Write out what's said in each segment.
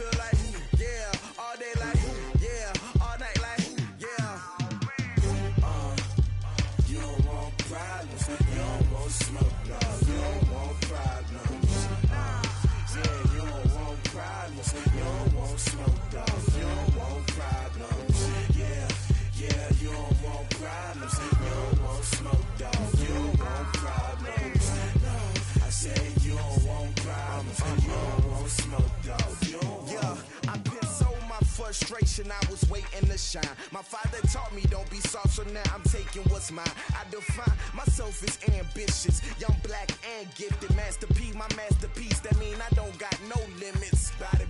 feel like, yeah, all day like, yeah, all night like, yeah. You don't want problems, you don't want smoke, dog. You don't want problems. Yeah, you don't want problems, you don't want smoke, dog. You don't want problems. Yeah, you don't want problems, you don't want smoke, dog. You don't want problems. No, I say you don't want problems, you don't want smoke, dog. You don't want. Yeah, I put so my frustration, I was waiting to shine. My father taught me don't be soft, so now I'm taking what's mine. I define myself as ambitious, young, black, and gifted. Master P, my masterpiece, that mean I don't got no limits. Bout it,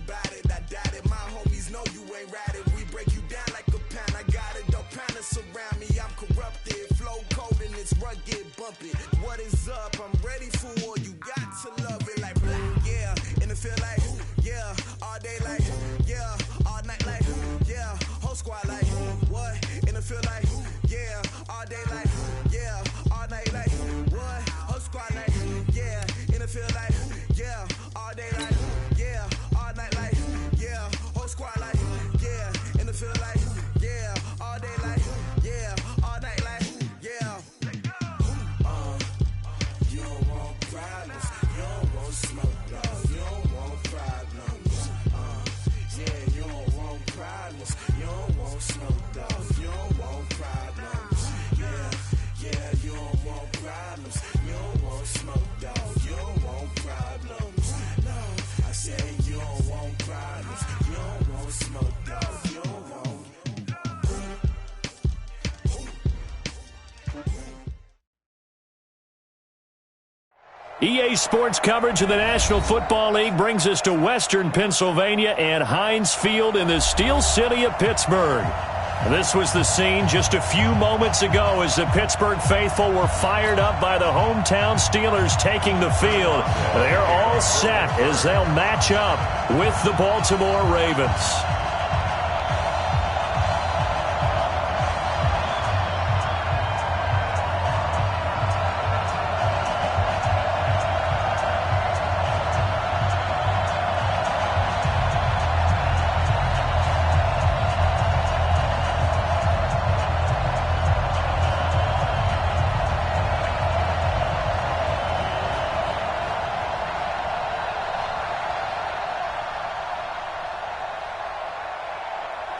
I doubt it. My homies know you ain't ride it. We break you down like a pound. I got it, don't pound it surround me. I'm corrupted, flow cold and it's rugged, bumpy. What is up? I'm ready for war. You got to love it like black, yeah. And it feel like, yeah, all day like, yeah, all night like, yeah, whole squad like, what? And it feel like, yeah, all day like, yeah, all night like, what? Whole squad like, yeah, and it feel like, yeah, all day like, yeah, all night like, yeah, whole squad like, yeah, and it feel like, yeah, all day like, yeah, all night like, yeah. You don't want problems, you don't want smoke, dog. You don't want problems. Yeah, you don't want problems, you don't want smoke, dog. You don't want problems. Yeah, you don't want problems, you don't want smoke, dog. You don't want problems. No, I say you don't want problems, you don't want smoke, dog. You don't want. EA Sports coverage of the National Football League brings us to Western Pennsylvania and Heinz Field in the Steel City of Pittsburgh. This was the scene just a few moments ago as the Pittsburgh faithful were fired up by the hometown Steelers taking the field. They're all set as they'll match up with the Baltimore Ravens.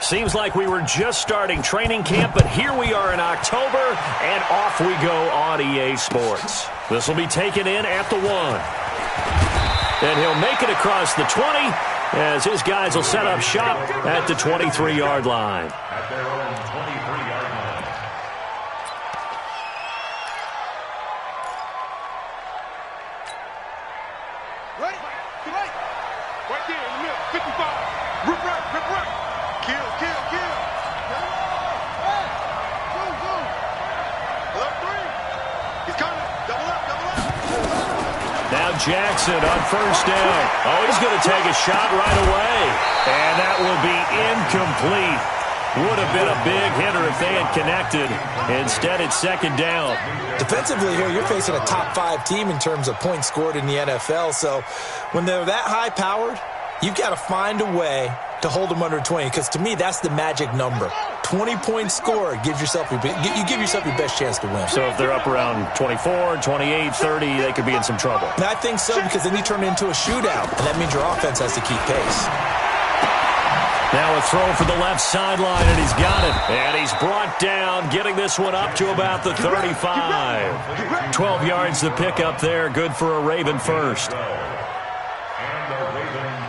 Seems like we were just starting training camp, but here we are in October, and off we go on EA Sports. This will be taken in at the 1. And he'll make it across the 20 as his guys will set up shop at the 23-yard line. At their own 23-yard line. Right there in the middle, 55. Rip right. Kill. Left 3. He's coming. Double up. Now Jackson on first down. Oh, he's going to take a shot right away. And that will be incomplete. Would have been a big hitter if they had connected. Instead, it's second down. Defensively here, you're facing a top 5 team in terms of points scored in the NFL. So when they're that high-powered, you've got to find a way to hold them under 20, because to me, that's the magic number. 20 points scored, you give yourself your best chance to win. So if they're up around 24, 28, 30, they could be in some trouble. And I think so, because then you turn it into a shootout, and that means your offense has to keep pace. Now a throw for the left sideline, and he's got it. And he's brought down, getting this one up to about the 35. 12 yards to pick up there, good for a Raven first.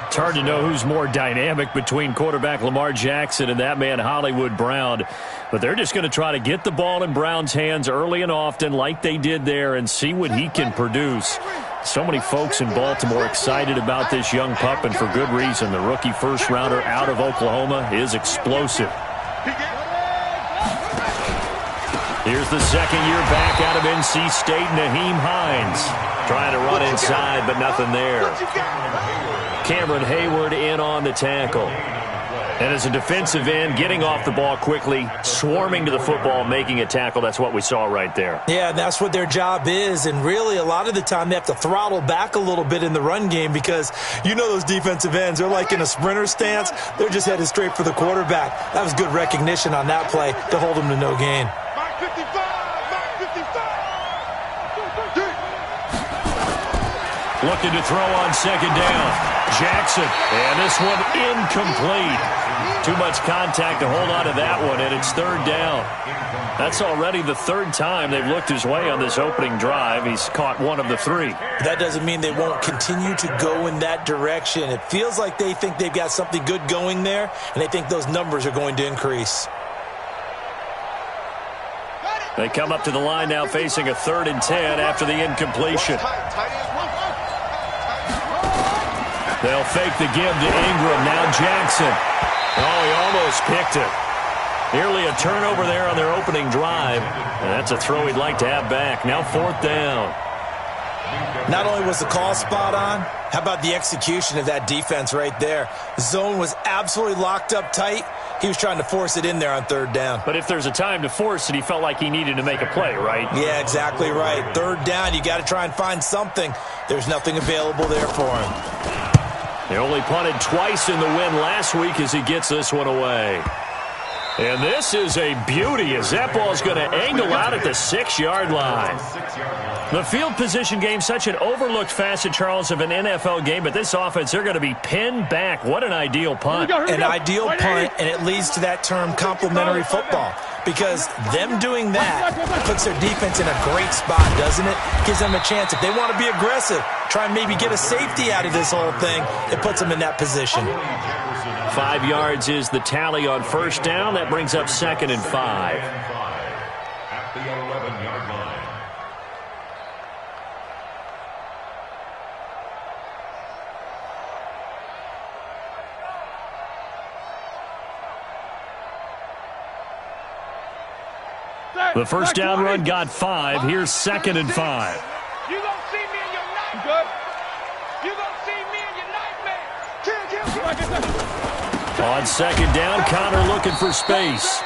It's hard to know who's more dynamic between quarterback Lamar Jackson and that man Hollywood Brown. But they're just going to try to get the ball in Brown's hands early and often like they did there and see what he can produce. So many folks in Baltimore excited about this young pup, and for good reason. The rookie first-rounder out of Oklahoma is explosive. Here's the second-year back out of NC State, Nyheim Hines. Trying to run inside, but nothing there. Cameron Hayward in on the tackle. And as a defensive end, getting off the ball quickly, swarming to the football, making a tackle, that's what we saw right there. Yeah, that's what their job is. And really, a lot of the time, they have to throttle back a little bit in the run game because you know those defensive ends, they're like in a sprinter stance. They're just headed straight for the quarterback. That was good recognition on that play to hold them to no gain. Mark 55! Mark 55! Looking to throw on second down. Jackson, and this one incomplete. Too much contact to hold on to that one, and it's third down. That's already the third time they've looked his way on this opening drive. He's caught one of the three. That doesn't mean they won't continue to go in that direction. It feels like they think they've got something good going there, and they think those numbers are going to increase. They come up to the line now facing a 3rd and 10 after the incompletion. They'll fake the give to Ingram. Now Jackson. Oh, he almost picked it. Nearly a turnover there on their opening drive. And that's a throw he'd like to have back. Now 4th down. Not only was the call spot on, how about the execution of that defense right there? Zone was absolutely locked up tight. He was trying to force it in there on 3rd down. But if there's a time to force it, he felt like he needed to make a play, right? Yeah, exactly right. 3rd down, you got to try and find something. There's nothing available there for him. They only punted twice in the win last week as he gets this one away. And this is a beauty as that ball's going to angle out at the 6-yard line. The field position game, such an overlooked facet, Charles, of an NFL game, but this offense, they're going to be pinned back. What an ideal punt. An ideal punt, and it leads to that term complementary football. Because them doing that puts their defense in a great spot, doesn't it? Gives them a chance. If they want to be aggressive, try and maybe get a safety out of this whole thing, it puts them in that position. 5 yards is the tally on 1st down. That brings up 2nd and 5. At the 11-yard line. The first down run got 5. Here's 2nd and 5. You gonna see me in your nightmare. You gonna see me in your nightmare. On 2nd down, Connor looking for space.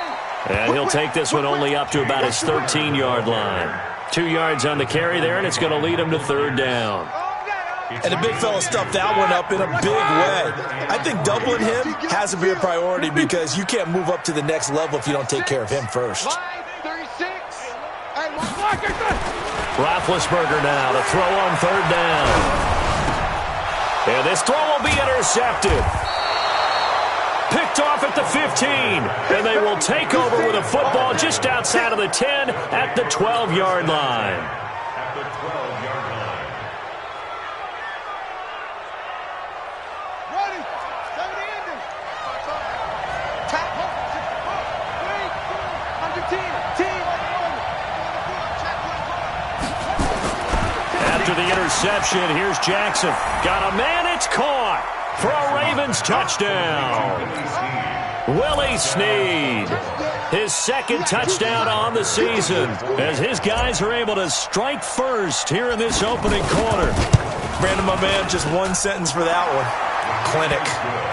And he'll take this one only up to about his 13-yard line. 2 yards on the carry there, and it's going to lead him to 3rd down. And the big fella stuffed that one up in a big way. I think doubling him has to be a priority because you can't move up to the next level if you don't take care of him first. Roethlisberger now to throw on 3rd down. And this throw will be intercepted. Picked off at the 15. And they will take over with a football just outside of the 10 at the 12-yard line. At the 12-yard line. Ready. 70 ending. Tap. 3, 2, 1, After the interception, here's Jackson. Got a man, it's caught for a Ravens touchdown. Willie Snead, his 2nd touchdown on the season as his guys are able to strike first here in this opening quarter. Brandon, my man, just one sentence for that one. Clinic.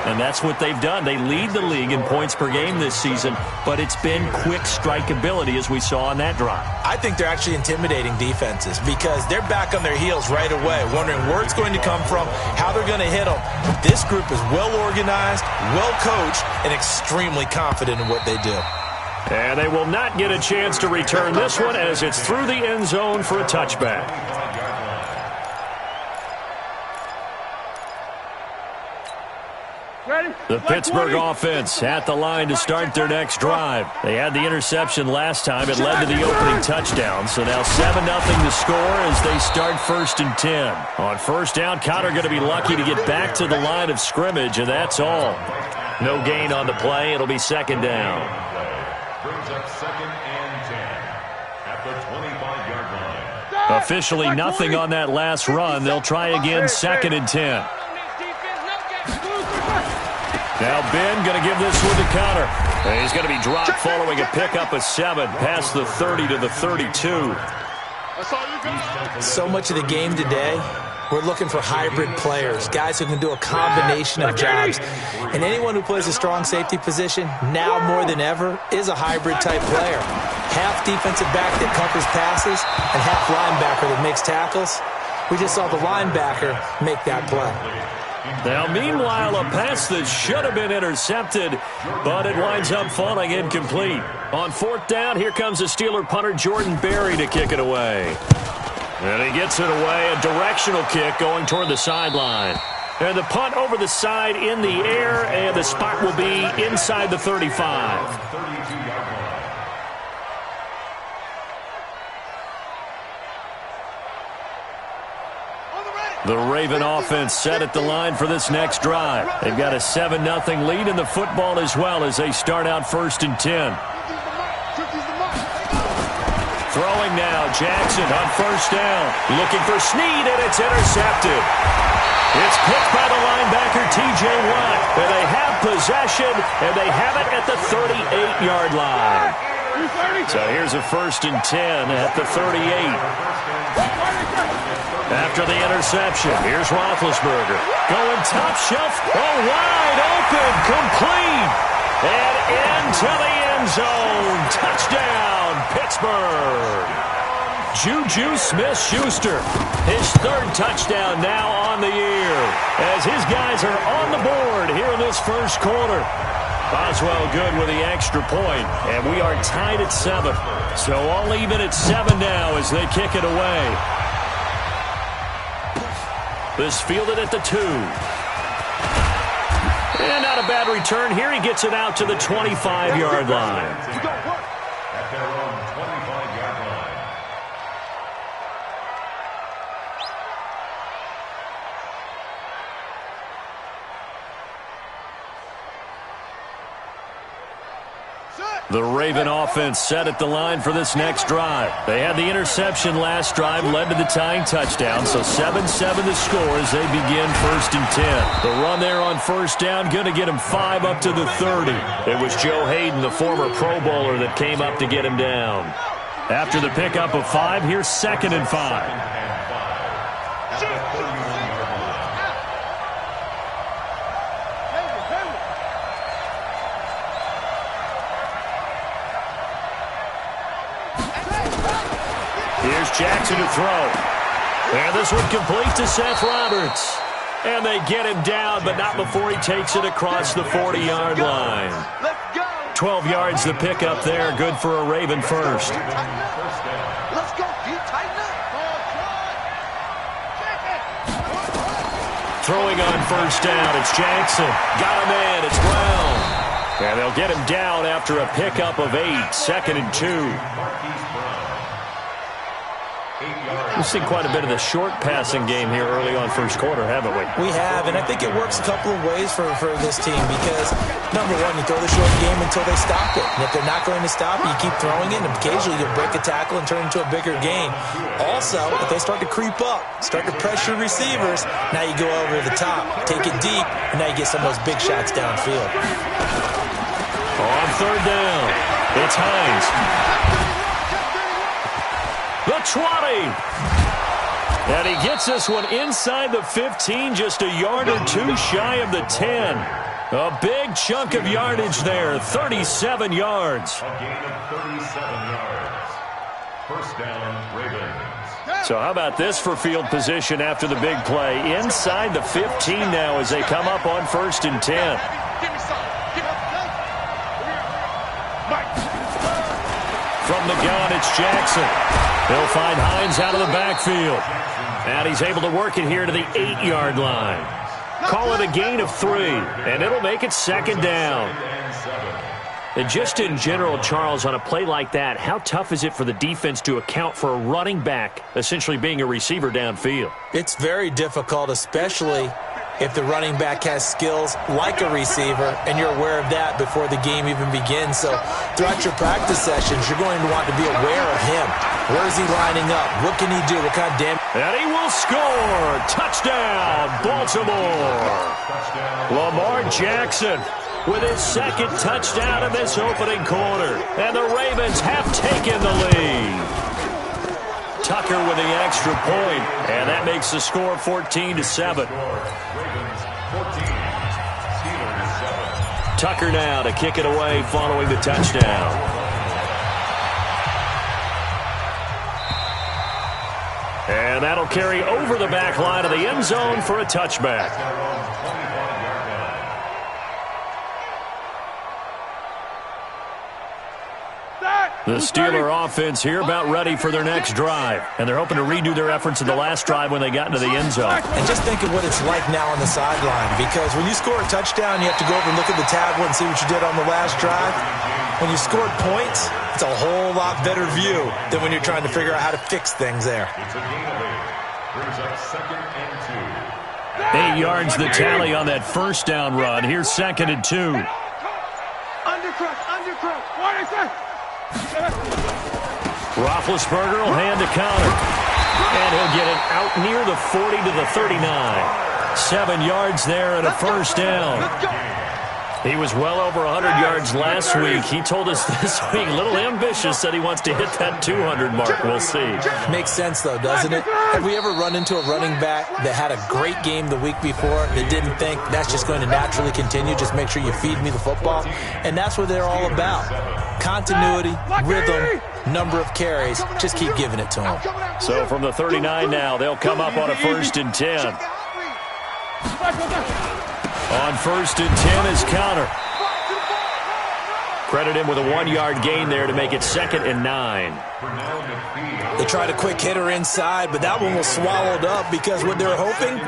And that's what they've done. They lead the league in points per game this season, but it's been quick strikeability as we saw on that drive. I think they're actually intimidating defenses because they're back on their heels right away, wondering where it's going to come from, how they're going to hit them. This group is well organized, well coached, and extremely confident in what they do. And they will not get a chance to return this one as it's through the end zone for a touchback. The Pittsburgh offense at the line to start their next drive. They had the interception last time. It led to the opening touchdown. So now 7-0 to score as they start 1st and 10. On 1st down, Connor going to be lucky to get back to the line of scrimmage, and that's all. No gain on the play. It'll be 2nd down. Brings up 2nd and 10 at the 25-yard line. Officially nothing on that last run. They'll try again 2nd and 10. Now Ben going to give this one to Connor. And he's going to be dropped following a pickup of 7 past the 30 to the 32. So much of the game today We're looking for hybrid players, guys who can do a combination of jobs. And anyone who plays a strong safety position, now more than ever, is a hybrid-type player. Half defensive back that covers passes and half linebacker that makes tackles. We just saw the linebacker make that play. Now, meanwhile, a pass that should have been intercepted, but it winds up falling incomplete. On 4th down, here comes the Steeler punter Jordan Berry to kick it away. And he gets it away, a directional kick going toward the sideline. And the punt over the side in the air, and the spot will be inside the 35. The Raven offense set at the line for this next drive. They've got a 7-0 lead in the football as well as they start out 1st and 10. Throwing now, Jackson on 1st down. Looking for Snead, and it's intercepted. It's picked by the linebacker, T.J. Watt. And they have possession, and they have it at the 38-yard line. So here's a 1st and 10 at the 38. After the interception, here's Roethlisberger. Going top shelf. Oh, wide open. Complete. And into the end zone. Touchdown, Pittsburgh. Juju Smith-Schuster. His 3rd touchdown now on the year. As his guys are on the board here in this 1st quarter. Boswell good with the extra point. And we are tied at 7. So all even at 7 now as they kick it away. This fielded at the 2. And not a bad return here. He gets it out to the 25-yard line. At their own 25-yard line. The Raven offense set at the line for this next drive. They had the interception last drive, led to the tying touchdown, so 7-7 the score as they begin 1st and 10. The run there on 1st down, going to get him 5 up to the 30. It was Joe Hayden, the former Pro Bowler, that came up to get him down. After the pickup of 5, here's 2nd and 5. Here's Jackson to throw. And this one complete to Seth Roberts. And they get him down, but not before he takes it across the 40-yard line. 12 yards the pickup there. Good for a Raven first. Let's go. You tighten up. Throwing on 1st down, it's Jackson. Got him in, it's Brown. And they'll get him down after a pickup of 8. 2nd and 2. We've seen quite a bit of the short passing game here early on 1st quarter, haven't we? We have, and I think it works a couple of ways for this team because, number one, you throw the short game until they stop it. And if they're not going to stop it, you keep throwing it, and occasionally you'll break a tackle and turn it into a bigger gain. Also, if they start to creep up, start to pressure receivers, now you go over the top, take it deep, and now you get some of those big shots downfield. On 3rd down, it's Hines. The 20. And he gets this one inside the 15, just a yard or 2 shy of the 10. A big chunk of yardage there, 37 yards. A gain of 37 yards. 1st down, Ravens. So how about this for field position after the big play? Inside the 15 now as they come up on 1st and 10. From the gun, it's Jackson. He'll find Hines out of the backfield. And he's able to work it here to the 8-yard line. Call it a gain of 3, and it'll make it 2nd down. And just in general, Charles, on a play like that, how tough is it for the defense to account for a running back essentially being a receiver downfield? It's very difficult, especially if the running back has skills like a receiver, and you're aware of that before the game even begins. So throughout your practice sessions, you're going to want to be aware of him. Where is he lining up? What can he do? What kind of damage? And he will score. Touchdown, Baltimore. Lamar Jackson with his 2nd touchdown in this opening quarter. And the Ravens have taken the lead. Tucker with the extra point, and that makes the score 14-7. Tucker now to kick it away following the touchdown. And that'll carry over the back line of the end zone for a touchback. The Steeler offense here about ready for their next drive. And they're hoping to redo their efforts in the last drive when they got into the end zone. And just think of what it's like now on the sideline. Because when you score a touchdown, you have to go over and look at the tablet and see what you did on the last drive. When you scored points, it's a whole lot better view than when you're trying to figure out how to fix things there. It's a gain of 8. Brings up 2nd and 2. 8 yards the tally on that first down run. Here's 2nd and 2. Undercrook. What is it? Roethlisberger will hand to Conner. And he'll get it out near the 40 to the 39. 7 yards there and a first down. He was well over 100 yards last week. He told us this week, a little ambitious, that he wants to hit that 200 mark. We'll see. Makes sense, though, doesn't it? Have we ever run into a running back that had a great game the week before that didn't think that's just going to naturally continue? Just make sure you feed me the football. And that's what they're all about. Continuity, rhythm, number of carries. Just keep giving it to them. So from the 39 now, they'll come up on a 1st and 10. On 1st and 10 is Conner. Credit him with a 1-yard gain there to make it 2nd and 9. They tried a quick hitter inside, but that one was swallowed up because what they're hoping,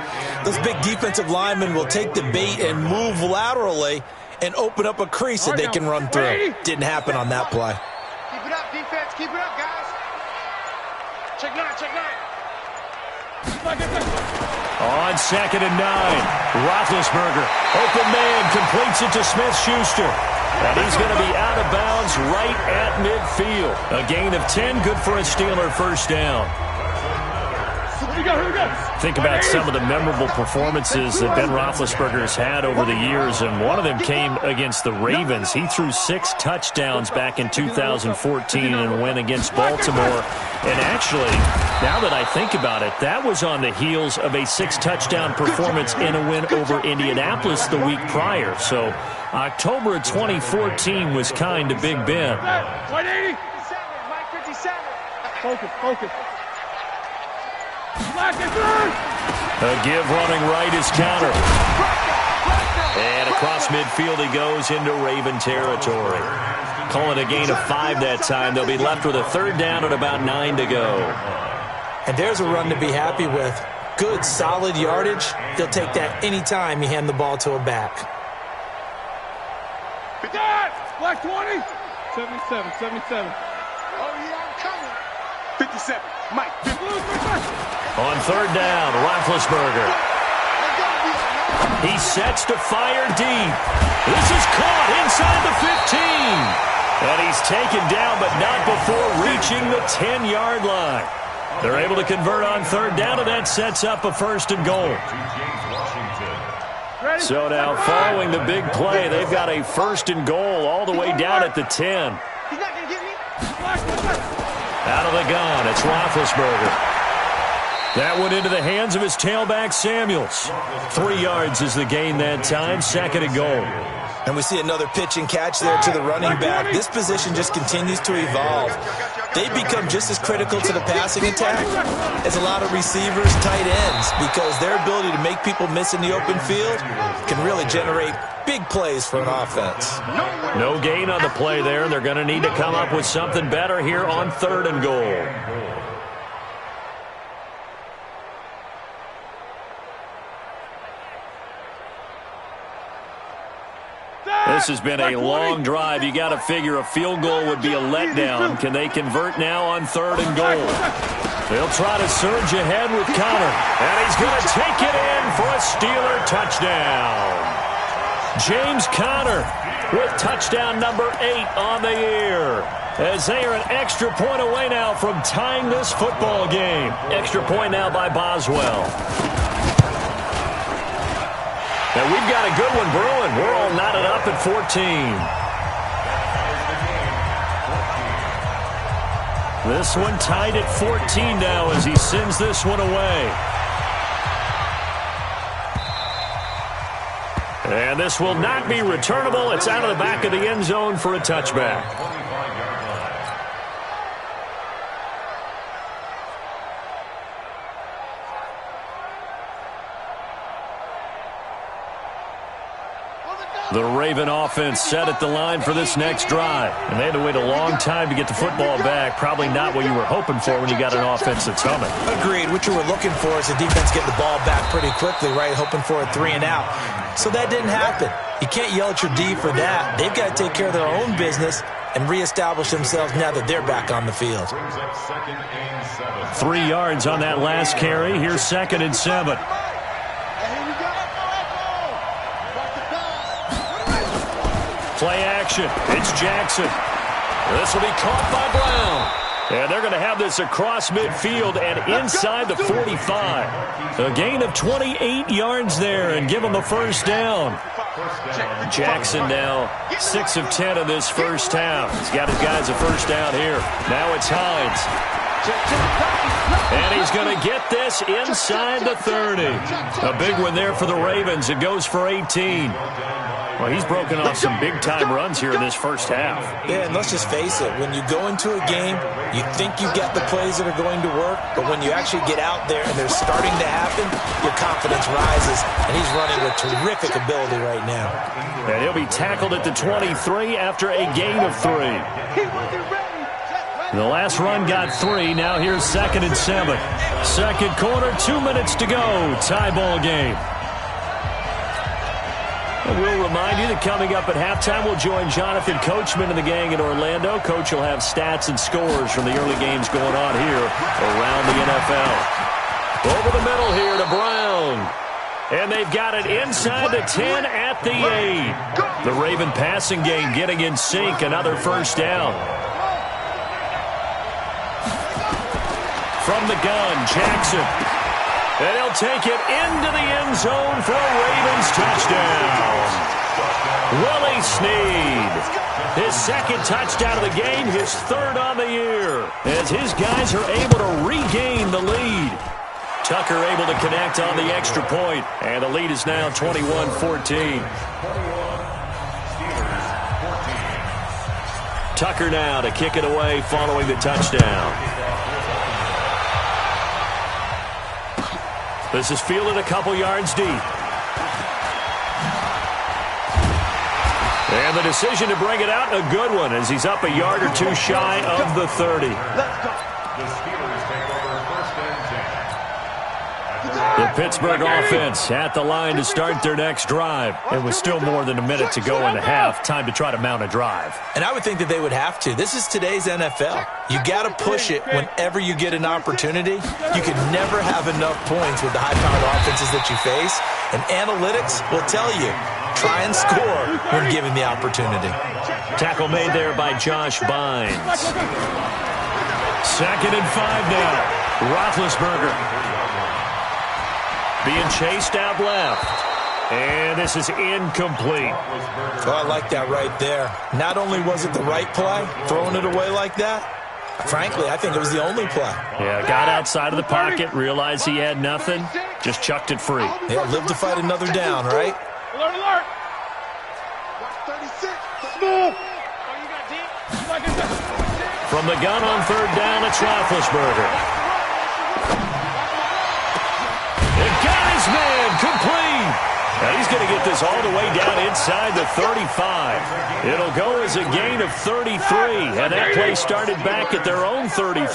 those big defensive linemen will take the bait and move laterally and open up a crease that they can run through. Didn't happen on that play. Keep it up, defense. Keep it up, guys. Check 9. On 2nd and 9, Roethlisberger, open man, completes it to Smith-Schuster. And he's going to be out of bounds right at midfield. A gain of 10, good for a Steeler first down. Here we go. Think about some of the memorable performances that Ben Roethlisberger has had over the years, and one of them came against the Ravens. He threw 6 touchdowns back in 2014 and went against Baltimore. And actually, now that I think about it, that was on the heels of a 6-touchdown performance in a win over Indianapolis the week prior. So October of 2014 was kind of Big Ben. 180. Mike 57. Focus. A give running right is Conner. And across midfield he goes into Raven territory. Calling a gain of 5 that time. They'll be left with a 3rd down and about 9 to go. And there's a run to be happy with. Good, solid yardage. They'll take that any time you hand the ball to a back. Black 20. 77. Oh, yeah, I'm coming. 57. Mike. On 3rd down, Roethlisberger. He sets to fire deep. This is caught inside the 15. And he's taken down, but not before reaching the 10-yard line. They're able to convert on 3rd down, and that sets up a 1st and goal. So now, following the big play, they've got a 1st and goal all the way down at the 10. He's not going to get me. Out of the gun, it's Roethlisberger. That went into the hands of his tailback, Samuels. 3 yards is the gain that time, 2nd and goal. And we see another pitch and catch there to the running back. This position just continues to evolve. They become just as critical to the passing attack as a lot of receivers, tight ends, because their ability to make people miss in the open field can really generate big plays for an offense. No gain on the play there. They're going to need to come up with something better here on 3rd and goal. This has been a long drive. You got to figure a field goal would be a letdown. Can they convert now on 3rd and goal? They'll try to surge ahead with Conner. And he's going to take it in for a Steeler touchdown. James Conner with touchdown number 8 on the year. As they are an extra point away now from tying this football game. Extra point now by Boswell. And we've got a good one brewing. We're all knotted up at 14. This one tied at 14 now as he sends this one away. And this will not be returnable. It's out of the back of the end zone for a touchback. The Raven offense set at the line for this next drive. And they had to wait a long time to get the football back. Probably not what you were hoping for when you got an offense that's humming. Agreed. What you were looking for is the defense getting the ball back pretty quickly, right? Hoping for a 3 and out. So that didn't happen. You can't yell at your D for that. They've got to take care of their own business and reestablish themselves now that they're back on the field. 3 yards on that last carry. Here's 2nd and 7. Play action. It's Jackson. This will be caught by Brown. And they're going to have this across midfield and inside the 45. A gain of 28 yards there and give them a first down. Jackson now 6 of 10 in this first half. He's got his guys a first down here. Now it's Hines. And he's going to get this inside the 30. A big one there for the Ravens. It goes for 18. Well, he's broken off some big-time runs here in this first half. Yeah, and let's just face it. When you go into a game, you think you've got the plays that are going to work, but when you actually get out there and they're starting to happen, your confidence rises, and he's running with terrific ability right now. And he'll be tackled at the 23 after a gain of 3. The last run got 3. Now here's 2nd and 7. Second quarter, 2 minutes to go. Tie ball game. We'll remind you that coming up at halftime, we'll join Jonathan Coachman and the gang in Orlando. Coach will have stats and scores from the early games going on here around the NFL. Over the middle here to Brown. And they've got it inside the 10 at the 8. The Raven passing game getting in sync. Another first down. From the gun, Jackson. And he'll take it into the end zone for a Ravens touchdown. Willie Snead. His 2nd touchdown of the game, his 3rd on the year. As his guys are able to regain the lead. Tucker able to connect on the extra point. And the lead is now 21-14. Tucker now to kick it away following the touchdown. This is fielded a couple yards deep. And the decision to bring it out, a good one, as he's up a yard or 2 shy of the 30. The Pittsburgh offense at the line to start their next drive. It was still more than a minute to go in the half. Time to try to mount a drive. And I would think that they would have to. This is today's NFL. You got to push it whenever you get an opportunity. You can never have enough points with the high-powered offenses that you face. And analytics will tell you, try and score when given the opportunity. Tackle made there by Josh Bynes. 2nd and 5 now. Roethlisberger. Being chased out left. And this is incomplete. Oh, I like that right there. Not only was it the right play, throwing it away like that, frankly, I think it was the only play. Yeah, got outside of the pocket, realized he had nothing, just chucked it free. Yeah, live to fight another down, right? Alert, alert. From the gun on 3rd down, it's Roethlisberger. Man, complete. Now he's going to get this all the way down inside the 35. It'll go as a gain of 33, and that play started back at their own 33.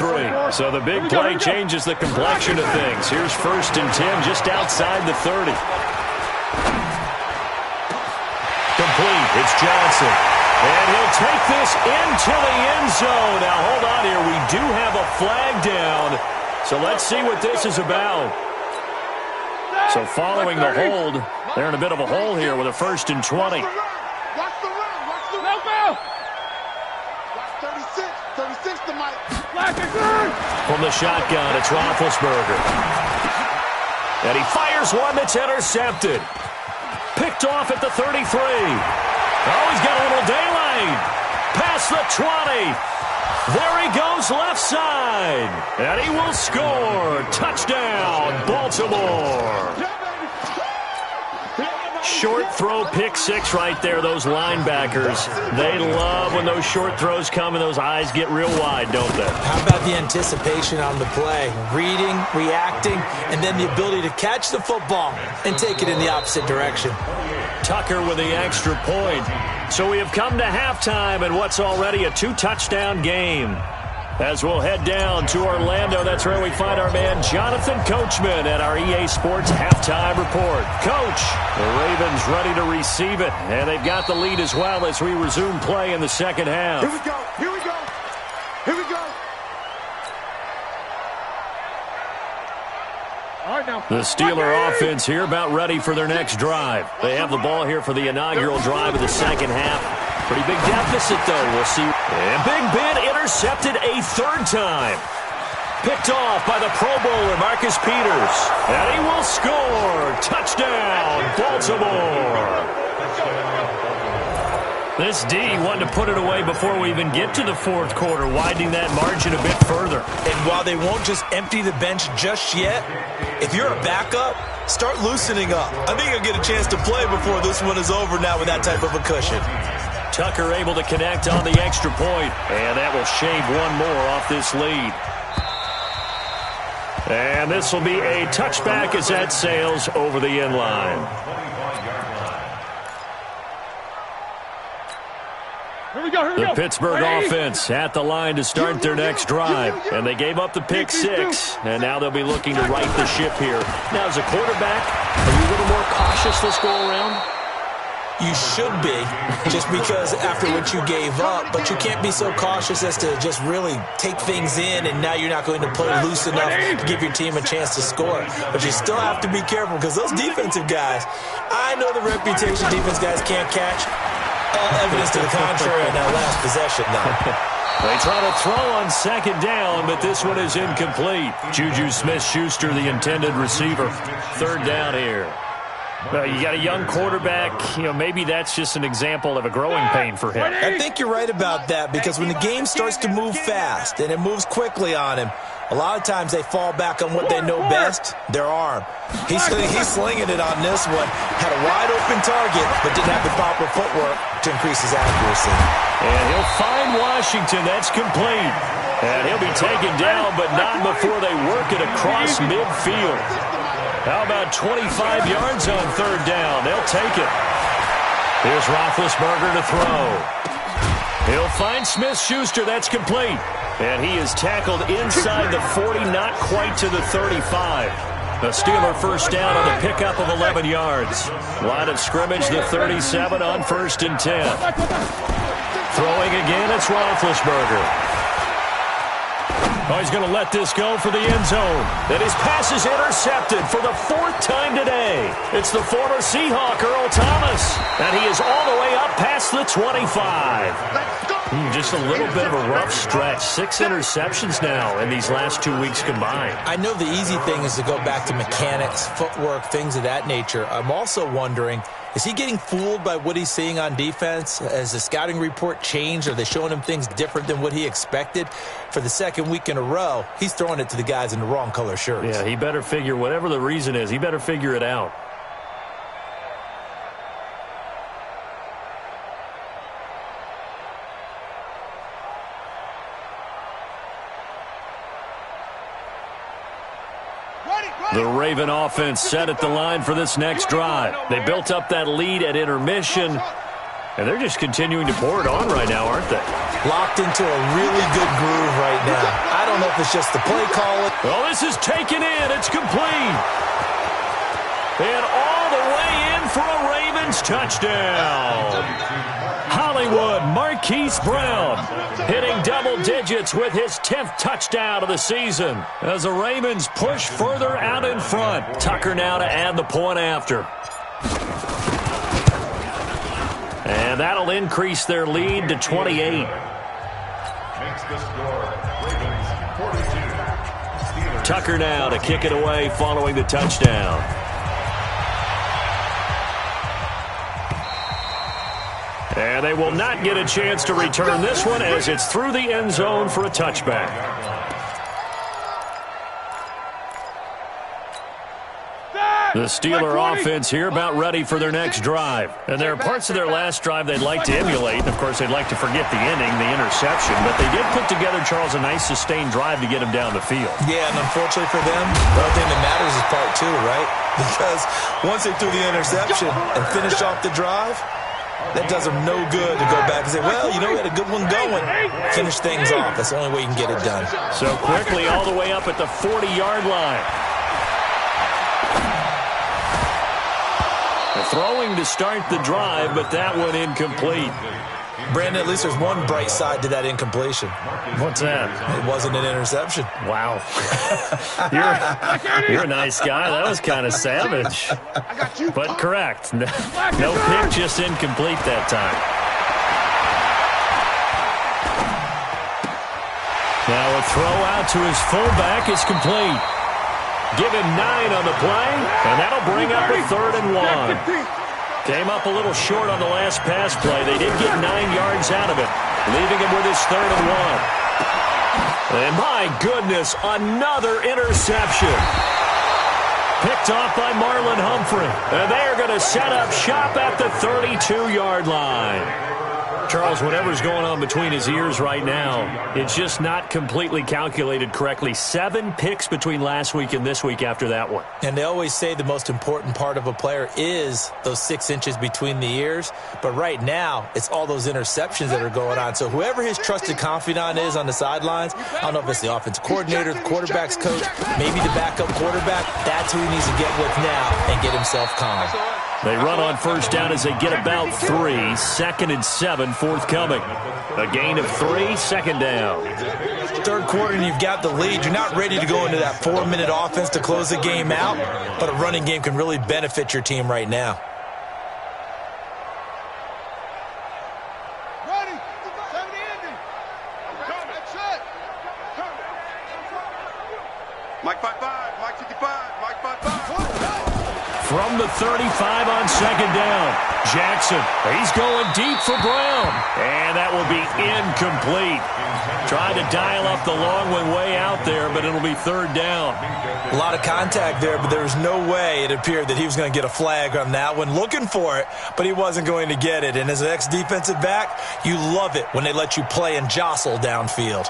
So the big play changes the complexion of things. Here's 1st and 10 just outside the 30. Complete. It's Johnson. And he'll take this into the end zone. Now hold on here. We do have a flag down. So let's see what this is about. So following the hold, they're in a bit of a hole here with a 1st and 20. Watch the run. Watch the run. Watch 36 to Mike. From the shotgun, it's Roethlisberger. And he fires one that's intercepted. Picked off at the 33. Oh, he's got a little daylight. Past the 20. There he goes left side. And he will score. Touchdown, Baltimore. Short throw, pick six right there, those linebackers. They love when those short throws come and those eyes get real wide, don't they? How about the anticipation on the play? Reading, reacting, and then the ability to catch the football and take it in the opposite direction. Tucker with the extra point. So we have come to halftime in what's already a 2-touchdown game. As we'll head down to Orlando, that's where we find our man Jonathan Coachman at our EA Sports Halftime Report. Coach, the Ravens ready to receive it, and they've got the lead as well as we resume play in the second half. Here we go. Here we go. Here we go. All right, now. The Steeler offense here about ready for their next drive. They have the ball here for the inaugural drive of the second half. Pretty big deficit, though. We'll see. And Big Ben intercepted a third time. Picked off by the Pro Bowler, Marcus Peters. And he will score. Touchdown, Baltimore. This D wanted to put it away before we even get to the fourth quarter, widening that margin a bit further. And while they won't just empty the bench just yet, if you're a backup, start loosening up. I think you'll get a chance to play before this one is over now with that type of a cushion. Tucker able to connect on the extra point, and that will shave one more off this lead. And this will be a touchback as that sails over the end line. Here we go. Here we The go. Pittsburgh Ready? offense at the line to start their next drive, and they gave up the pick six, and now they'll be looking to right the ship here. Now, as a quarterback, are you a little more cautious this go around? You should be, just because after what you gave up, but you can't be so cautious as to just really take things in, and now you're not going to play loose enough to give your team a chance to score. But you still have to be careful, because those defensive guys, I know the reputation defense guys can't catch. All evidence to the contrary in that last possession, though. They try to throw on second down, but this one is incomplete. Juju Smith-Schuster, the intended receiver. Third down here. Well, you got a young quarterback. You know, maybe that's just an example of a growing pain for him. I think you're right about that, because when the game starts to move fast and it moves quickly on him, a lot of times they fall back on what they know best, their arm. He's slinging it on this one. Had a wide-open target, but didn't have the proper footwork to increase his accuracy. And he'll find Washington. That's complete. And he'll be taken down, but not before they work it across midfield. How about 25 yards on third down? They'll take it. Here's Roethlisberger to throw. He'll find Smith-Schuster. That's complete. And he is tackled inside the 40, not quite to the 35. A Steeler first down on the pickup of 11 yards. Line of scrimmage, the 37 on 1st and 10. Throwing again, it's Roethlisberger. Oh, he's going to let this go for the end zone. And his pass is intercepted for the fourth time today. It's the former Seahawk, Earl Thomas. And he is all the way up past the 25. Just a little bit of a rough stretch. 6 interceptions now in these last 2 weeks combined. I know the easy thing is to go back to mechanics, footwork, things of that nature. I'm also wondering, is he getting fooled by what he's seeing on defense? Has the scouting report changed? Are they showing him things different than what he expected? For the second week in a row, he's throwing it to the guys in the wrong color shirts. Yeah, he better figure, whatever the reason is, he better figure it out. The Raven offense set at the line for this next drive. They built up that lead at intermission, and they're just continuing to pour it on right now, aren't they? Locked into a really good groove right now. I don't know if it's just the play call. Well, this is taken in. It's complete. And all the way in for a Ravens touchdown. Hollywood Marquise Brown hitting double digits with his 10th touchdown of the season as the Ravens push further out in front. Tucker now to add the point after. And that'll increase their lead to 28. Makes the score Ravens 42. Tucker now to kick it away following the touchdown. And they will not get a chance to return this one as it's through the end zone for a touchback. The Steeler offense here about ready for their next drive. And there are parts of their last drive they'd like to emulate. Of course, they'd like to forget the inning, the interception. But they did put together, Charles, a nice sustained drive to get them down the field. Yeah, and unfortunately for them, the only thing that matters is part two, right? Because once they threw the interception and finished off the drive, that does them no good to go back and say, well, you know, we had a good one going. Finish things off. That's the only way you can get it done. So quickly all the way up at the 40-yard line. Throwing to start the drive, but that one incomplete. Brandon, at least there's one bright side to that incompletion. What's that? It wasn't an interception. Wow. You're a nice guy. That was kind of savage. But correct. No pick, just incomplete that time. Now a throw out to his fullback is complete. Give him 9 on the play, and that'll bring up a 3rd and 1. Came up a little short on the last pass play. They did get 9 yards out of it, leaving him with his 3rd and 1. And my goodness, another interception. Picked off by Marlon Humphrey. And they are going to set up shop at the 32-yard line. Charles, whatever's going on between his ears right now, it's just not completely calculated correctly. 7 picks between last week and this week after that one. And they always say the most important part of a player is those 6 inches between the ears. But right now, it's all those interceptions that are going on. So whoever his trusted confidant is on the sidelines, I don't know if it's the offensive coordinator, the quarterback's coach, maybe the backup quarterback, that's who he needs to get with now and get himself calm. They run on first down as they get about 3. 2nd and 7 forthcoming. A gain of 3, 2nd down. Third quarter and you've got the lead. You're not ready to go into that 4-minute offense to close the game out, but a running game can really benefit your team right now. Ready. 70 ending. That's it. Mike 5-5. Mike 55. Mike 5-5. From the 35 on 2nd down. Jackson, he's going deep for Brown. And that will be incomplete. Trying to dial up the long one way out there, but it'll be 3rd down. A lot of contact there, but there was no way it appeared that he was going to get a flag on that one. Looking for it, but he wasn't going to get it. And as an ex-defensive back, you love it when they let you play and jostle downfield.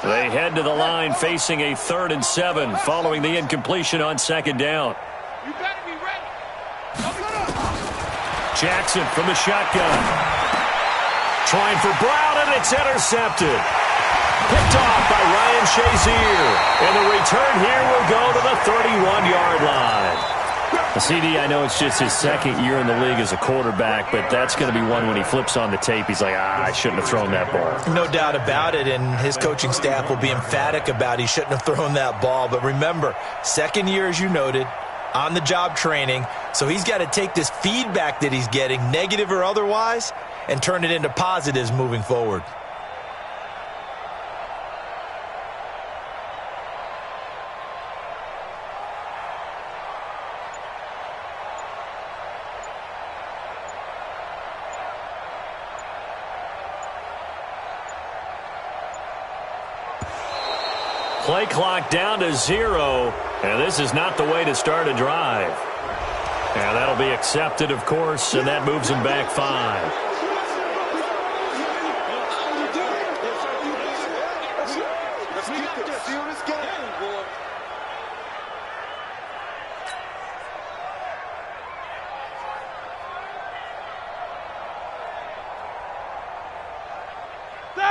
They head to the line facing a 3rd and 7 following the incompletion on 2nd down. You better be ready. Jackson from the shotgun. Trying for Brown, and it's intercepted. Picked off by Ryan Shazier. And the return here will go to the 31-yard line. CD, I know it's just his 2nd year in the league as a quarterback, but that's going to be one when he flips on the tape. He's like, I shouldn't have thrown that ball. No doubt about it, and his coaching staff will be emphatic about he shouldn't have thrown that ball. But remember, 2nd year, as you noted, on-the-job training, so he's got to take this feedback that he's getting, negative or otherwise, and turn it into positives moving forward. Play clock down to 0, and this is not the way to start a drive. And that'll be accepted, of course, and that moves him back 5. Let's keep this. See this game, boy.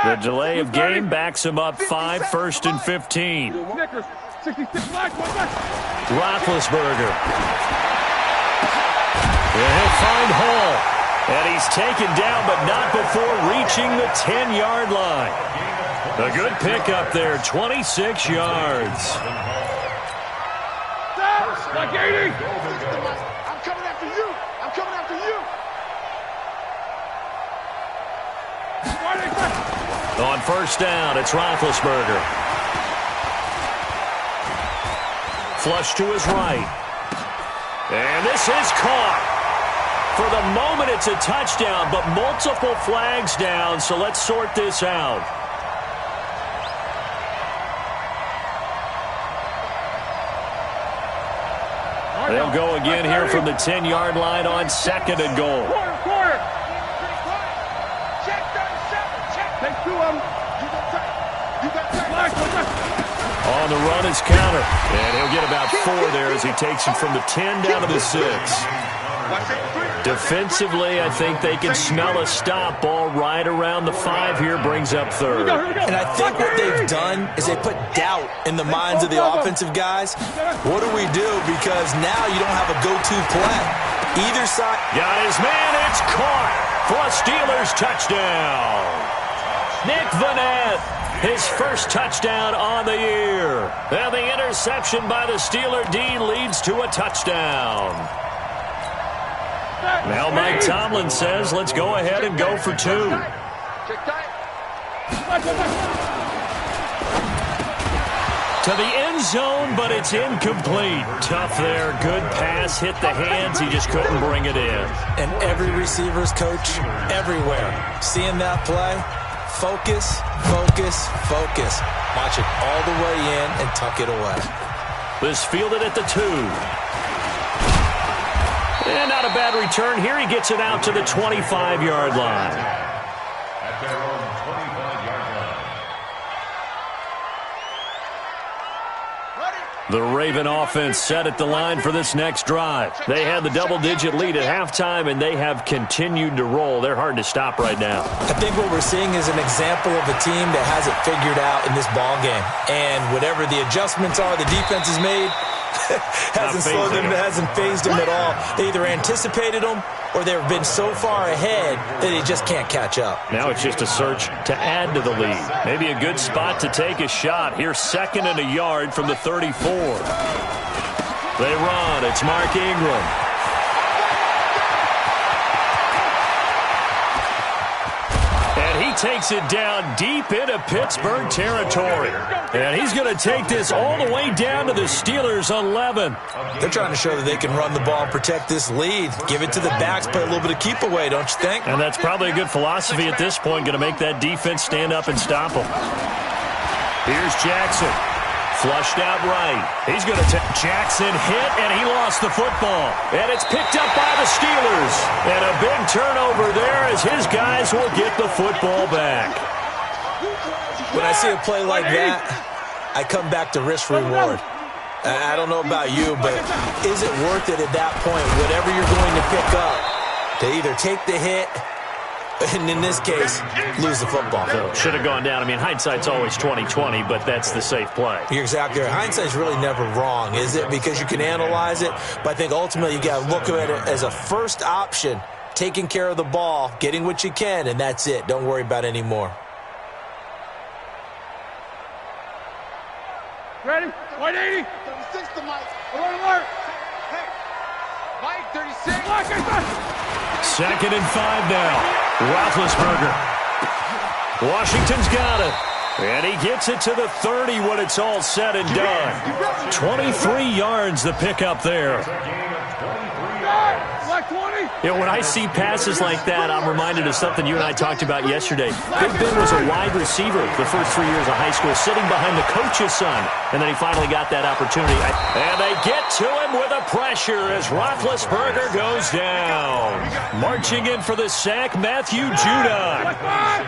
The delay of game backs him up 5, 1st and 15. Snickers, 66 flags, Roethlisberger. And he'll find Hall. And he's taken down, but not before reaching the 10-yard line. A good pickup there, 26 yards. Like 80. I'm coming after you. I'm coming after you. On first down, it's Roethlisberger. Flush to his right. And this is caught. For the moment, it's a touchdown, but multiple flags down, so let's sort this out. They'll go again here from the 10-yard line on 2nd and goal. Quarter. Check 37. Check. Take 2 of them. You got On the run is counter. And he'll get about 4 there as he takes him from the 10 down to the 6. Defensively, I think they can smell a stop. Ball right around the 5 here, brings up 3rd. And I think what they've done is they put doubt in the minds of the offensive guys. What do we do? Because now you don't have a go-to play. Either side. Got his man. It's caught for a Steelers touchdown. Nick Vannett, his first touchdown on the year. And the interception by the Steeler D leads to a touchdown. Now Mike Tomlin says, let's go ahead and go for 2. To the end zone, but it's incomplete. Tough there. Good pass. Hit the hands. He just couldn't bring it in. And every receiver's coach everywhere. Seeing that play, focus, focus, focus. Watch it all the way in and tuck it away. This fielded at the 2. And not a bad return here. He gets it out to the 25-yard line. At their own 25-yard line. The Raven offense set at the line for this next drive. They had the double-digit lead at halftime, and they have continued to roll. They're hard to stop right now. I think what we're seeing is an example of a team that has it figured out in this ball game. And whatever the adjustments are the defense has made, hasn't slowed them, hasn't phased them at all. They either anticipated them or they've been so far ahead that they just can't catch up. Now it's just a search to add to the lead. Maybe a good spot to take a shot. Here's 2nd and a yard from the 34. They run. It's Mark Ingram. And he takes it down deep into Pittsburgh territory. And he's going to take this all the way down to the Steelers' 11. They're trying to show that they can run the ball and protect this lead. Give it to the backs, play a little bit of keep away, don't you think? And that's probably a good philosophy at this point, going to make that defense stand up and stop them. Here's Jackson. Flushed out right. He's going to take Jackson hit, and he lost the football. And it's picked up by the Steelers. And a big turnover there as his guys will get the football back. When I see a play like that, I come back to risk reward. I don't know about you, but is it worth it at that point, whatever you're going to pick up, to either take the hit, and in this case, lose the football? So should have gone down. I mean, hindsight's always 20/20, but that's the safe play. You're exactly right. Hindsight's really never wrong, is it? Because you can analyze it, but I think ultimately you got to look at it as a first option, taking care of the ball, getting what you can, and that's it. Don't worry about any more. Ready? 180. 36 to Mike. Alert. Hey. Mike, 36. 2nd and 5 now. Roethlisberger. Washington's got it. And he gets it to the 30 when it's all said and done. 23 yards the pickup there. You know, when I see passes like that, I'm reminded of something you and I talked about yesterday. Big Ben was a wide receiver the first 3 years of high school, sitting behind the coach's son, and then he finally got that opportunity. And they get to him with a pressure as Roethlisberger goes down. Marching in for the sack, Matthew Judon.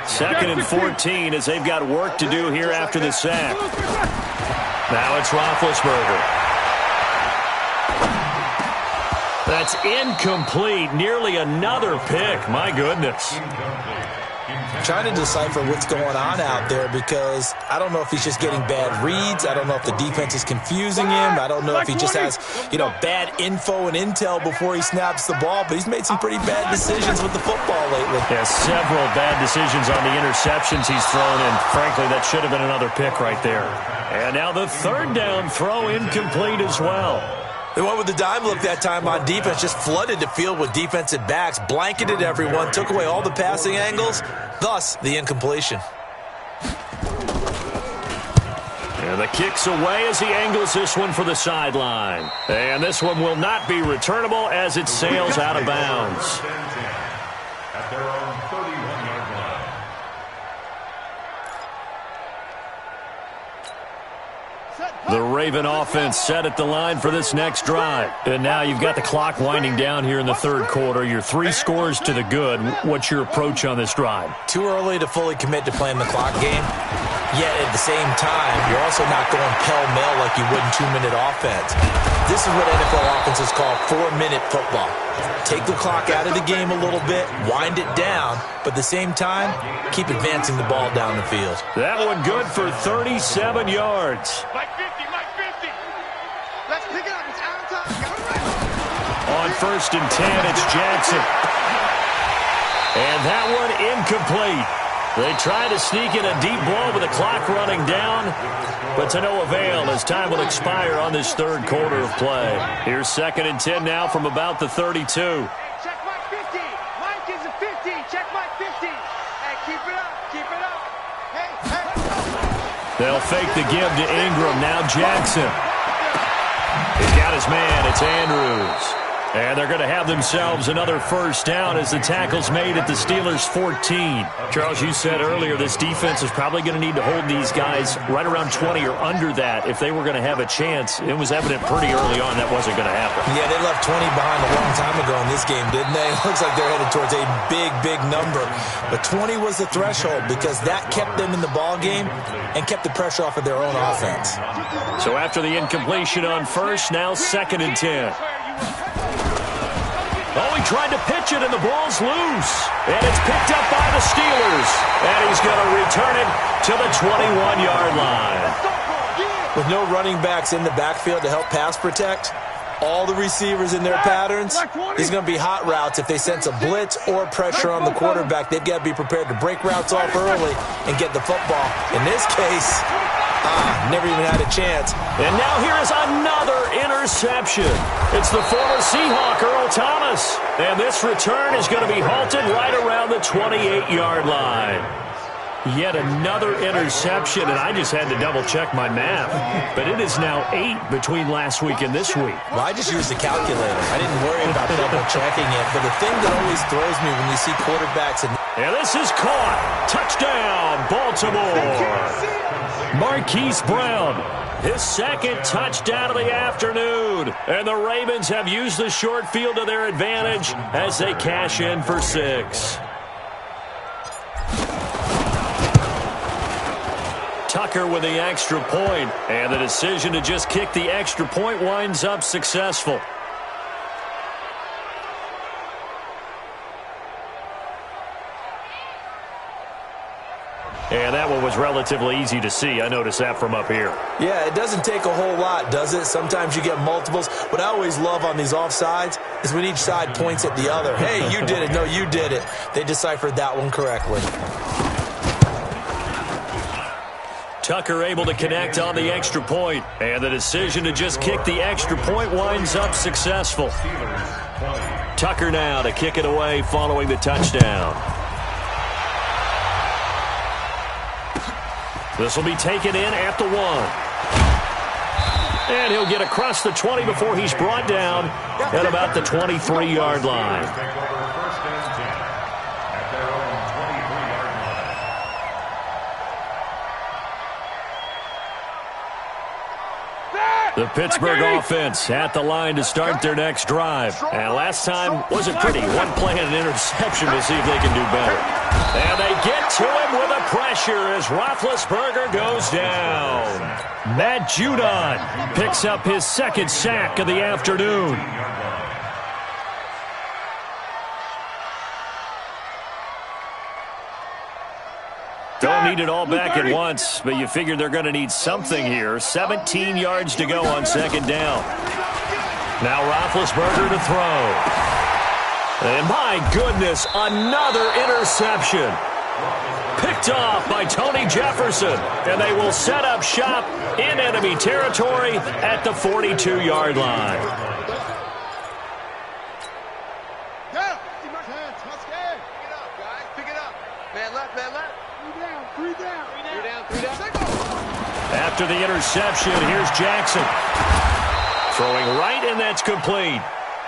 2nd and 14 as they've got work to do here after the sack. Now it's Roethlisberger. That's incomplete. Nearly another pick. My goodness. Trying to decipher what's going on out there because I don't know if he's just getting bad reads. I don't know if the defense is confusing him. I don't know if he just has, bad info and intel before he snaps the ball. But he's made some pretty bad decisions with the football lately. Yeah, several bad decisions on the interceptions he's thrown. And frankly, that should have been another pick right there. And now the 3rd down throw incomplete as well. They went with the dime look that time on defense, just flooded the field with defensive backs, blanketed everyone, took away all the passing angles, thus the incompletion. And the kick's away as he angles this one for the sideline. And this one will not be returnable as it sails out of bounds. downs. At their own 31-yard line. The Raven offense set at the line for this next drive. And now you've got the clock winding down here in the third quarter. You're 3 scores to the good. What's your approach on this drive? Too early to fully commit to playing the clock game. Yet at the same time, you're also not going pell-mell like you would in 2-minute offense. This is what NFL offenses call 4-minute football. Take the clock out of the game a little bit, wind it down, but at the same time, keep advancing the ball down the field. That one good for 37 yards. Mike 50, Mike 50. Let's pick it up. It's out of time. Got it right. On 1st and 10, it's Jackson. And that one incomplete. They try to sneak in a deep ball with the clock running down, but to no avail as time will expire on this third quarter of play. Here's 2nd and 10 now from about the 32. Hey, check Mike 50. Mike is a 50. Check Mike 50. Hey, keep it up. Keep it up. Hey, hey. They'll fake the give to Ingram. Now Jackson. He's got his man. It's Andrews. And they're going to have themselves another first down as the tackle's made at the Steelers' 14. Charles, you said earlier this defense is probably going to need to hold these guys right around 20 or under that if they were going to have a chance. It was evident pretty early on that wasn't going to happen. Yeah, they left 20 behind a long time ago in this game, didn't they? It looks like they're headed towards a big, big number. But 20 was the threshold because that kept them in the ball game and kept the pressure off of their own offense. So after the incompletion on first, now 2nd and 10. Oh, he tried to pitch it, and the ball's loose. And it's picked up by the Steelers. And he's going to return it to the 21-yard line. With no running backs in the backfield to help pass protect, all the receivers in their patterns, these are going to be hot routes. If they sense a blitz or pressure on the quarterback, they've got to be prepared to break routes off early and get the football. In this case, never even had a chance. And now here is another interception. It's the former Seahawk, Earl Thomas. And this return is going to be halted right around the 28-yard line. Yet another interception, and I just had to double-check my math. But it is now 8 between last week and this week. Well, I just used the calculator. I didn't worry about double-checking it. But the thing that always throws me when you see quarterbacks and this is caught. Touchdown, Baltimore. Marquise Brown, his 2nd touchdown of the afternoon. And the Ravens have used the short field to their advantage as they cash in for 6. Tucker with the extra point, and the decision to just kick the extra point winds up successful. And that one was relatively easy to see. I noticed that from up here. Yeah, it doesn't take a whole lot, does it? Sometimes you get multiples. What I always love on these offsides is when each side points at the other. Hey, you did it. No, you did it. They deciphered that one correctly. Tucker able to connect on the extra point. And the decision to just kick the extra point winds up successful. Tucker now to kick it away following the touchdown. This will be taken in at the 1. And he'll get across the 20 before he's brought down at about the 23-yard line. The Pittsburgh offense at the line to start their next drive. And last time wasn't pretty. One play and an interception to see if they can do better. And they get to him with a pressure as Roethlisberger goes down. Matt Judon picks up his 2nd sack of the afternoon. Don't need it all back at once, but you figure they're going to need something here. 17 yards to go on 2nd down. Now Roethlisberger to throw. And my goodness, another interception. Picked off by Tony Jefferson. And they will set up shop in enemy territory at the 42-yard line. After the interception, here's Jackson. Throwing right, and that's complete.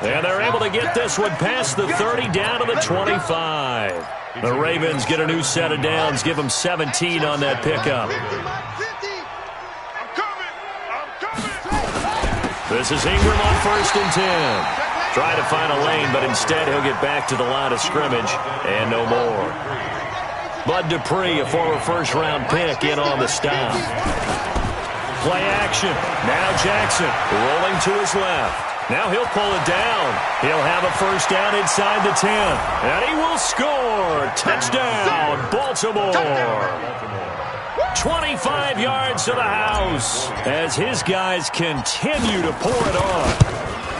And they're able to get this one past the 30 down to the 25. The Ravens get a new set of downs, give them 17 on that pickup. This is Ingram on 1st and 10. Try to find a lane, but instead he'll get back to the line of scrimmage and no more. Bud Dupree, a former first-round pick, in on the stop. Play action. Now Jackson rolling to his left. Now he'll pull it down. He'll have a first down inside the 10. And he will score. Touchdown, Baltimore. 25 yards to the house as his guys continue to pour it on.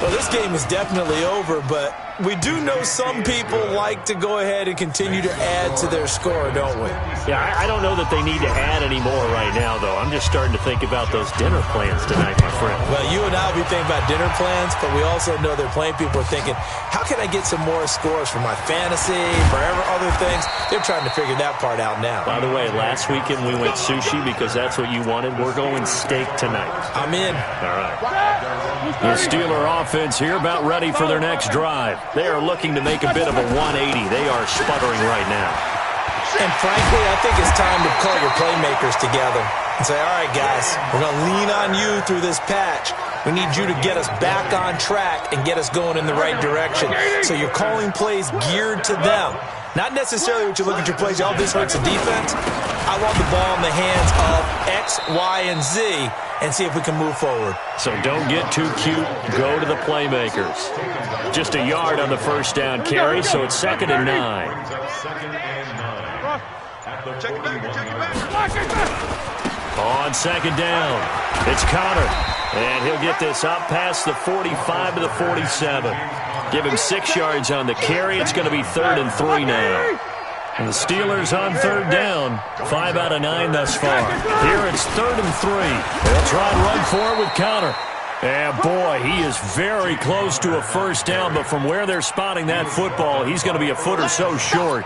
Well, this game is definitely over, but we do know some people like to go ahead and continue to add to their score, don't we? Yeah, I don't know that they need to add any more right now, though. I'm just starting to think about those dinner plans tonight, my friend. Well, you and I will be thinking about dinner plans, but we also know there are plenty of people are thinking, how can I get some more scores for my fantasy, for other things? They're trying to figure that part out now. By the way, last weekend we went sushi because that's what you wanted. We're going steak tonight. I'm in. All right. The Steeler offense here about ready for their next drive. They are looking to make a bit of a 180. They are sputtering right now. And frankly, I think it's time to call your playmakers together and say, all right, guys, we're going to lean on you through this patch. We need you to get us back on track and get us going in the right direction. So you're calling plays geared to them. Not necessarily what you look at your plays, oh, this hurts the defense. I want the ball in the hands of X, Y, and Z and see if we can move forward. So don't get too cute. Go to the playmakers. Just a yard on the first down carry, so it's 2nd and 9. On 2nd down, it's Conner. And he'll get this up past the 45 to the 47. Give him 6 yards on the carry. It's going to be 3rd and 3 now. And the Steelers on 3rd down. 5 out of 9 thus far. Here it's 3rd and 3. They'll try and run for it with Conner. And boy, he is very close to a first down, but from where they're spotting that football, he's going to be a foot or so short.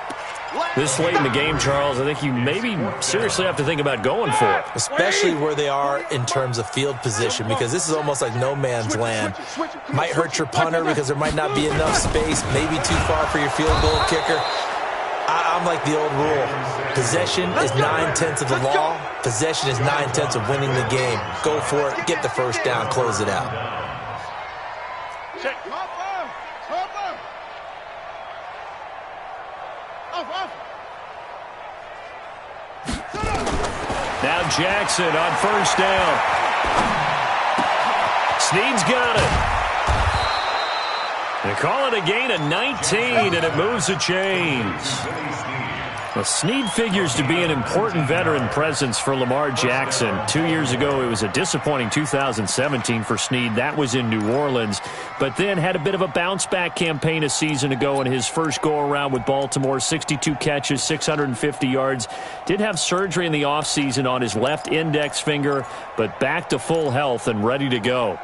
This late in the game, Charles, I think you maybe seriously have to think about going for it. Especially where they are in terms of field position, because this is almost like no man's land. Might hurt your punter because there might not be enough space, maybe too far for your field goal kicker. I'm like the old rule. Possession is 9/10 of the law. Possession is 9/10 of winning the game. Go for it, get the first down, close it out. Now Jackson on first down. Snead's got it. They call it a gain of 19, and it moves the chains. Well, Snead figures to be an important veteran presence for Lamar Jackson. 2 years ago, it was a disappointing 2017 for Snead. That was in New Orleans, but then had a bit of a bounce-back campaign a season ago in his first go-around with Baltimore. 62 catches, 650 yards. Did have surgery in the offseason on his left index finger, but back to full health and ready to go.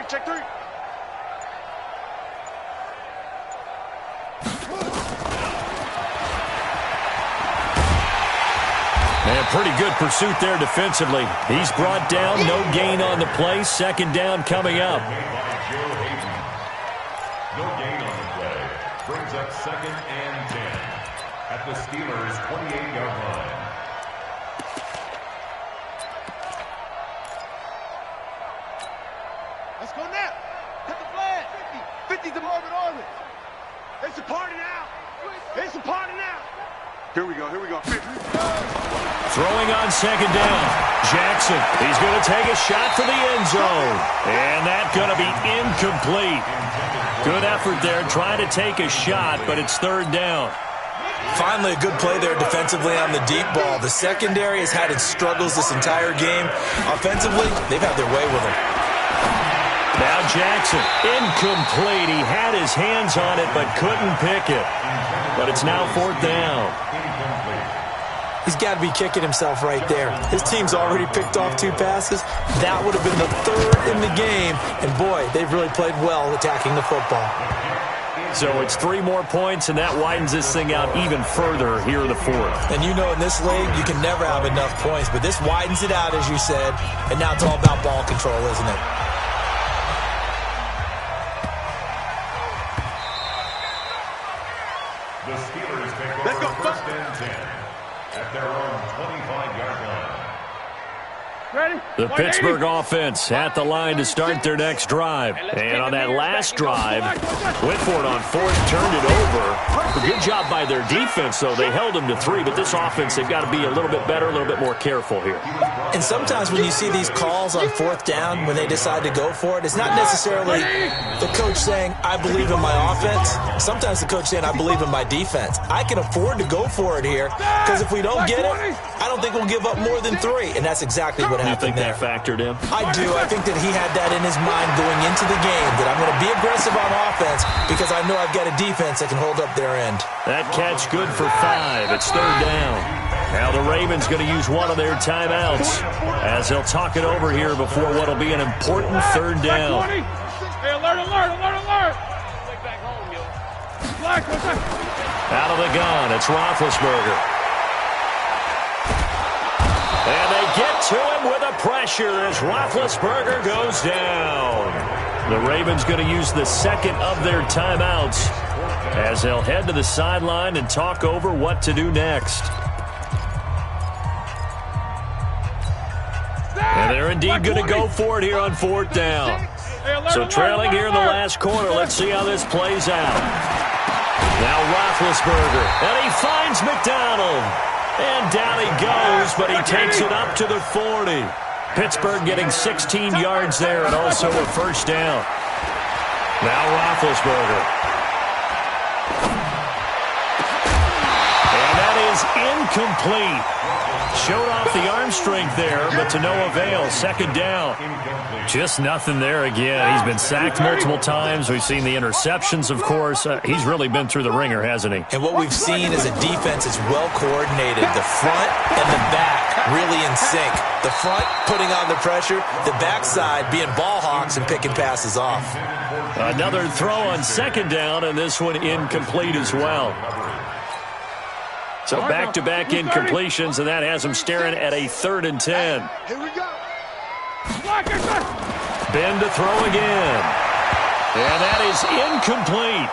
Check three. And pretty good pursuit there defensively. He's brought down, no gain on the play. 2nd down coming up. No gain on the play. Brings up 2nd and 10 at the Steelers' 28-yard line. Let's go now. Cut the flag. 50 to Marvin Orlins. It's a party now. It's a party now. Here we go. 50. Throwing on 2nd down. Jackson, he's going to take a shot for the end zone. And that's going to be incomplete. Good effort there, trying to take a shot, but it's 3rd down. Finally, a good play there defensively on the deep ball. The secondary has had its struggles this entire game. Offensively, they've had their way with him. Now Jackson, incomplete. He had his hands on it, but couldn't pick it. But it's now 4th down. He's got to be kicking himself right there. His team's already picked off 2 passes. That would have been the 3rd in the game. And boy, they've really played well attacking the football. So it's 3 more points, and that widens this thing out even further here in the fourth. And you know in this league, you can never have enough points, but this widens it out, as you said, and now it's all about ball control, isn't it? The Steelers take over first and 10 at their own 25-yard line. Ready? The Pittsburgh offense at the line to start their next drive. And on that last drive, Whitford on fourth turned it over. A good job by their defense, though. They held them to 3, but this offense, they've got to be a little bit better, a little bit more careful here. And sometimes when you see these calls on fourth down, when they decide to go for it, it's not necessarily the coach saying, I believe in my offense. Sometimes the coach saying, I believe in my defense. I can afford to go for it here because if we don't get it, I don't think we'll give up more than 3. And that's exactly what You think happened there. that factored in? I do. I think that he had that in his mind going into the game, that I'm going to be aggressive on offense because I know I've got a defense that can hold up their end. That catch good for 5. It's third down. Now the Ravens going to use one of their timeouts as they'll talk it over here before what will be an important third down. Hey, alert, alert, alert, alert. Back home, yo. Out of the gun, it's Roethlisberger. And they get to him with a pressure as Roethlisberger goes down. The Ravens going to use the second of their timeouts as they'll head to the sideline and talk over what to do next. And they're indeed going to go for it here on fourth down. So trailing here in the last quarter, let's see how this plays out. Now Roethlisberger, and he finds McDonald. And down he goes, but he takes it up to the 40. Pittsburgh getting 16 yards there and also a first down. Now Roethlisberger. And that is incomplete. Showed off the arm strength there, but to no avail. Second down. Just nothing there again. He's been sacked multiple times. We've seen the interceptions, of course. He's really been through the ringer, hasn't he? And what we've seen is a defense that's well coordinated. The front and the back really in sync. The front putting on the pressure, the backside being ball hawks and picking passes off. Another throw on second down, and this one incomplete as well. So back-to-back incompletions, and that has him staring at a 3rd and 10. Here we go. Ben to throw again. And that is incomplete.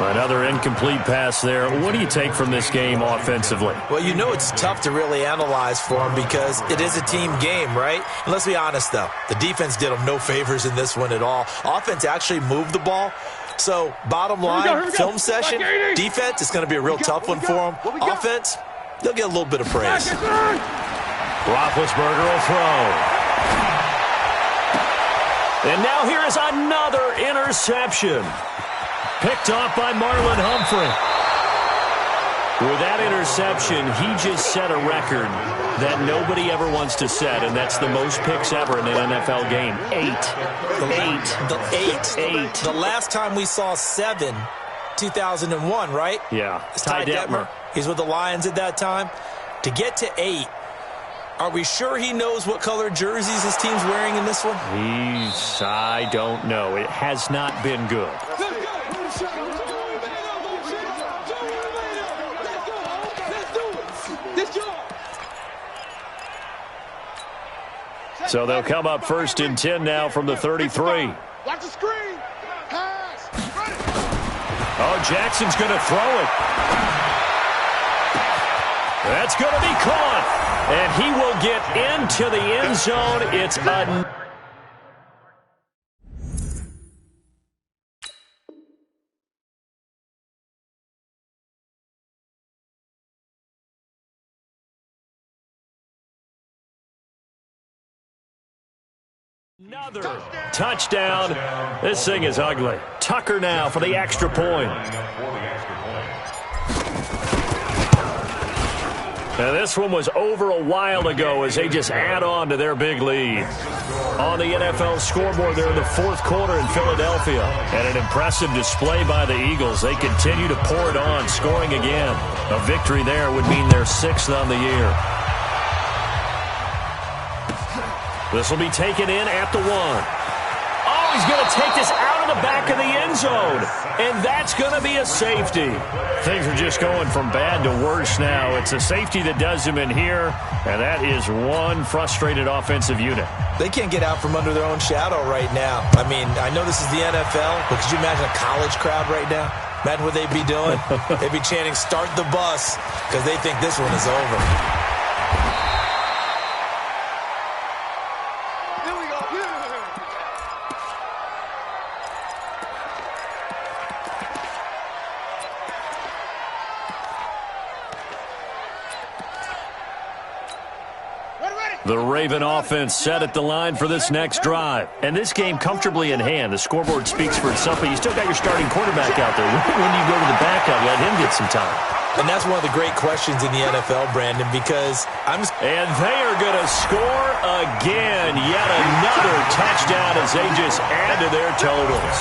Another incomplete pass there. What do you take from this game offensively? Well, you know it's tough to really analyze for them because it is a team game, right? And let's be honest, though. The defense did them no favors in this one at all. Offense actually moved the ball. So, bottom line, film session, defense, it's going to be a real tough one for them. Offense, they'll get a little bit of praise. Roethlisberger will throw. And now here is another interception. Picked off by Marlon Humphrey. With that interception, he just set a record that nobody ever wants to set, and that's the most picks ever in an NFL game. 8. The last time we saw 7, 2001, right? Yeah. It's Ty Detmer. He's with the Lions at that time. To get to 8, are we sure he knows what color jerseys his team's wearing in this one? I don't know. It has not been good. So they'll come up 1st and 10 now from the 33. Watch the screen. Pass. Oh, Jackson's going to throw it. That's going to be caught. And he will get into the end zone. It's another touchdown. This thing is ugly. Tucker now for the extra point. Now this one was over a while ago as they just add on to their big lead. On the NFL scoreboard there in the 4th quarter in Philadelphia. And an impressive display by the Eagles. They continue to pour it on, scoring again. A victory there would mean their 6th on the year. This will be taken in at the 1. Oh, he's he's going to take this out of the back of the end zone. And that's going to be a safety. Things are just going from bad to worse now. It's a safety that does him in here, and that is one frustrated offensive unit. They can't get out from under their own shadow right now. I mean, I know this is the NFL, but could you imagine a college crowd right now? Imagine what they'd be doing. They'd be chanting, "Start the bus," because they think this one is over. Here we go. The Raven offense set at the line for this next drive. And this game comfortably in hand. The scoreboard speaks for itself, but you still got your starting quarterback out there. When do you go to the backup, let him get some time? And that's one of the great questions in the NFL, Brandon, because And they are going to score again. Yet another touchdown as they just add to their totals.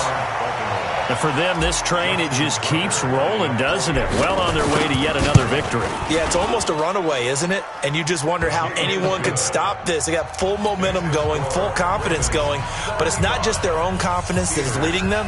And for them, this train, it just keeps rolling, doesn't it? Well on their way to yet another victory. Yeah, it's almost a runaway, isn't it? And you just wonder how anyone could stop this. They got full momentum going, full confidence going. But it's not just their own confidence that is leading them.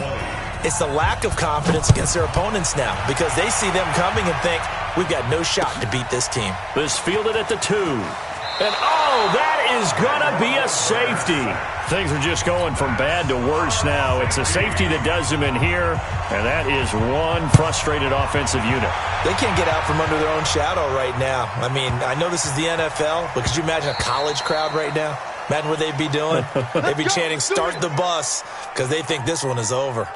It's the lack of confidence against their opponents now because they see them coming and think, we've got no shot to beat this team. This fielded at the 2. And, oh, that is going to be a safety. Things are just going from bad to worse now. It's a safety that does them in here, and that is one frustrated offensive unit. They can't get out from under their own shadow right now. I mean, I know this is the NFL, but could you imagine a college crowd right now? Imagine what they'd be doing. They'd be chanting, "Start the bus," because they think this one is over.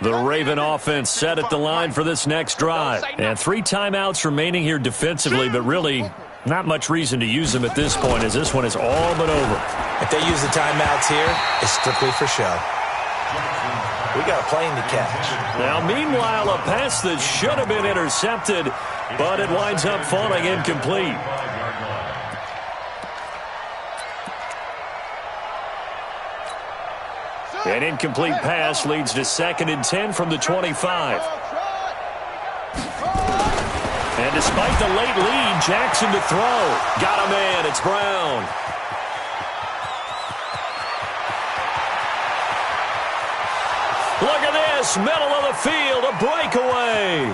The Raven offense set at the line for this next drive. And 3 timeouts remaining here defensively, but really not much reason to use them at this point as this one is all but over. If they use the timeouts here, it's strictly for show. We got a plane to catch. Now, meanwhile, a pass that should have been intercepted, but it winds up falling incomplete. An incomplete pass leads to 2nd and 10 from the 25. And despite the late lead, Jackson to throw. Got a man. It's Brown. Look at this. Middle of the field. A breakaway.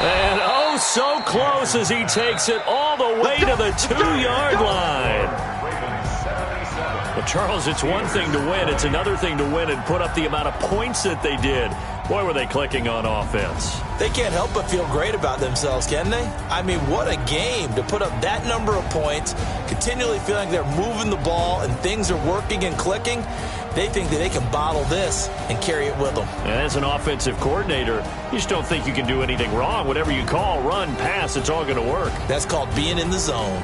And oh, so close as he takes it all the way to the 2-yard line. Well, Charles, it's one thing to win. It's another thing to win and put up the amount of points that they did. Boy, were they clicking on offense. They can't help but feel great about themselves, can they? I mean, what a game to put up that number of points, continually feeling they're moving the ball and things are working and clicking. They think that they can bottle this and carry it with them. And as an offensive coordinator, you just don't think you can do anything wrong. Whatever you call, run, pass, it's all going to work. That's called being in the zone.